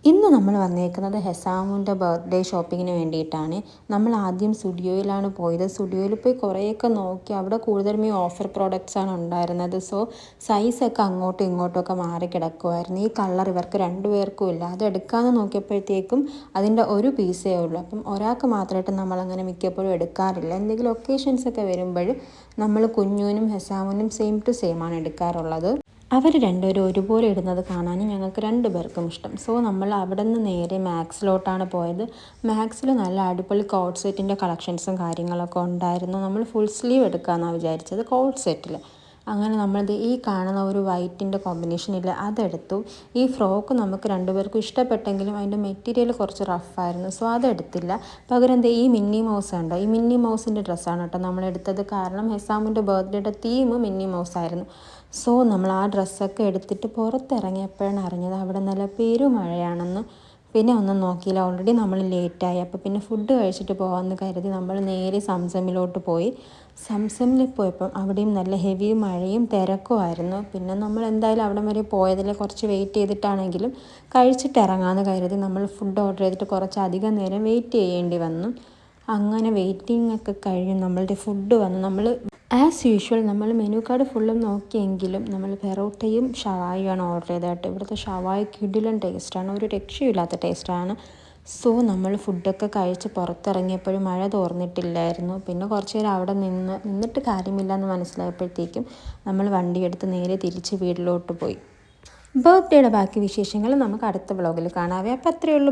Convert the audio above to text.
ഇന്ന് നമ്മൾ വന്നേക്കുന്നത് ഹെസാമുൻ്റെ ബർത്ത്ഡേ ഷോപ്പിങ്ങിന് വേണ്ടിയിട്ടാണ്. നമ്മൾ ആദ്യം സ്റ്റുഡിയോയിലാണ് പോയത്. സ്റ്റുഡിയോയിൽ പോയി കുറേയൊക്കെ നോക്കി. അവിടെ കൂടുതലും ഈ ഓഫർ പ്രോഡക്റ്റ്സാണ് ഉണ്ടായിരുന്നത്. സോ സൈസൊക്കെ അങ്ങോട്ടും ഇങ്ങോട്ടുമൊക്കെ മാറി കിടക്കുമായിരുന്നു. ഈ കളർ ഇവർക്ക് രണ്ടുപേർക്കും ഇല്ല. അത് എടുക്കാമെന്ന് നോക്കിയപ്പോഴത്തേക്കും അതിൻ്റെ ഒരു പീസേ ഉള്ളൂ. അപ്പം ഒരാൾക്ക് മാത്രമായിട്ട് നമ്മളങ്ങനെ മിക്കപ്പോഴും എടുക്കാറില്ല. എന്തെങ്കിലും ഒക്കേഷൻസൊക്കെ വരുമ്പോൾ നമ്മൾ കുഞ്ഞുവിനും ഹെസാമിനും സെയിം ടു സെയിം ആണ് എടുക്കാറുള്ളത്. അവർ രണ്ടുപേരും ഒരുപോലെ ഇടുന്നത് കാണാനും ഞങ്ങൾക്ക് രണ്ടുപേർക്കും ഇഷ്ടം. സോ നമ്മൾ അവിടെ നിന്ന് നേരെ മാക്സിലോട്ടാണ് പോയത്. മാക്സിൽ നല്ല അടിപൊളി കോട്ട് സെറ്റിൻ്റെ കളക്ഷൻസും കാര്യങ്ങളൊക്കെ ഉണ്ടായിരുന്നു. നമ്മൾ ഫുൾ സ്ലീവ് എടുക്കാമെന്നാണ് വിചാരിച്ചത് കോട്ട് സെറ്റിൽ. അങ്ങനെ നമ്മളത് ഈ കാണുന്ന ഒരു വൈറ്റിൻ്റെ കോമ്പിനേഷനില്ല അതെടുത്തു. ഈ ഫ്രോക്ക് നമുക്ക് രണ്ടുപേർക്കും ഇഷ്ടപ്പെട്ടെങ്കിലും അതിൻ്റെ മെറ്റീരിയൽ കുറച്ച് റഫായിരുന്നു. സോ അതെടുത്തില്ല. പകരം ഈ മിന്നി മൗസ് ഉണ്ടോ, ഈ മിന്നി മൗസിൻ്റെ ഡ്രസ്സാണ് കേട്ടോ നമ്മളെടുത്തത്. കാരണം ഹെസാമിൻ്റെ ബർത്ത്ഡേയുടെ തീം മിന്നി മൗസ് ആയിരുന്നു. സോ നമ്മൾ ആ ഡ്രസ്സൊക്കെ എടുത്തിട്ട് പുറത്തിറങ്ങിയപ്പോഴാണ് അറിഞ്ഞത് അവിടെ നല്ല പെരുമഴയാണെന്ന്. പിന്നെ ഒന്നും നോക്കിയില്ല, ഓൾറെഡി നമ്മൾ ലേറ്റായി. അപ്പോൾ പിന്നെ ഫുഡ് കഴിച്ചിട്ട് പോകാമെന്ന് കരുതി നമ്മൾ നേരെ സംസമിലോട്ട് പോയി. സംസമിൽ പോയപ്പം അവിടെയും നല്ല ഹെവി മഴയും തിരക്കുമായിരുന്നു. പിന്നെ നമ്മൾ എന്തായാലും അവിടം വരെ പോയതിൽ കുറച്ച് വെയിറ്റ് ചെയ്തിട്ടാണെങ്കിലും കഴിച്ചിട്ട് ഇറങ്ങാമെന്ന് കരുതി നമ്മൾ ഫുഡ് ഓർഡർ ചെയ്തിട്ട് കുറച്ചധികം നേരം വെയിറ്റ് ചെയ്യേണ്ടി വന്നു. അങ്ങനെ വെയിറ്റിംഗ് ഒക്കെ കഴിഞ്ഞ് നമ്മളുടെ ഫുഡ് വന്നു. നമ്മൾ ആസ് യൂഷ്വൽ നമ്മൾ മെനു കാർഡ് ഫുള്ളും നോക്കിയെങ്കിലും നമ്മൾ പെറോട്ടയും ഷവായുമാണ് ഓർഡർ ചെയ്തത്. ഇവിടുത്തെ ഷവായ കിടിലൻ ടേസ്റ്റാണ്, ഒരു രക്ഷയില്ലാത്ത ടേസ്റ്റാണ്. സോ നമ്മൾ ഫുഡൊക്കെ കഴിച്ച് പുറത്തിറങ്ങിയപ്പോഴും മഴ തോർന്നിട്ടില്ലായിരുന്നു. പിന്നെ കുറച്ച് നേരം അവിടെ നിന്നിട്ട് കാര്യമില്ലെന്ന് മനസ്സിലായപ്പോഴത്തേക്കും നമ്മൾ വണ്ടിയെടുത്ത് നേരെ തിരിച്ച് വീട്ടിലോട്ട് പോയി. ബർത്ത്ഡേയുടെ ബാക്കി വിശേഷങ്ങൾ നമുക്ക് അടുത്ത വ്ളോഗിൽ കാണാവേ. അപ്പോൾ അത്രയേ ഉള്ളൂ.